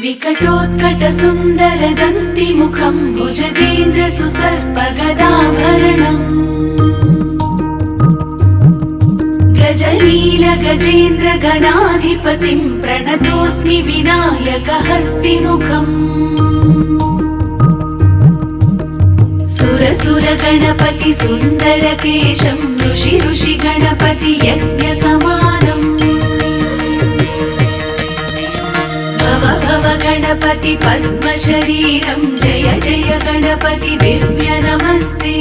विकटोत्कट सुंदर दंति मुखं भुजगेन्द्र सुसर्पगदाभरणम् गजनील गजेन्द्र गणाधिपतिं प्रणतोऽस्मि विनायक हस्तिमुखम् सुर गणपति सुंदर केशं ऋषि गणपति यज्ञ समानम् भव गणपति पद्म शरीरं जय जय गणपति दिव्य नमस्ते।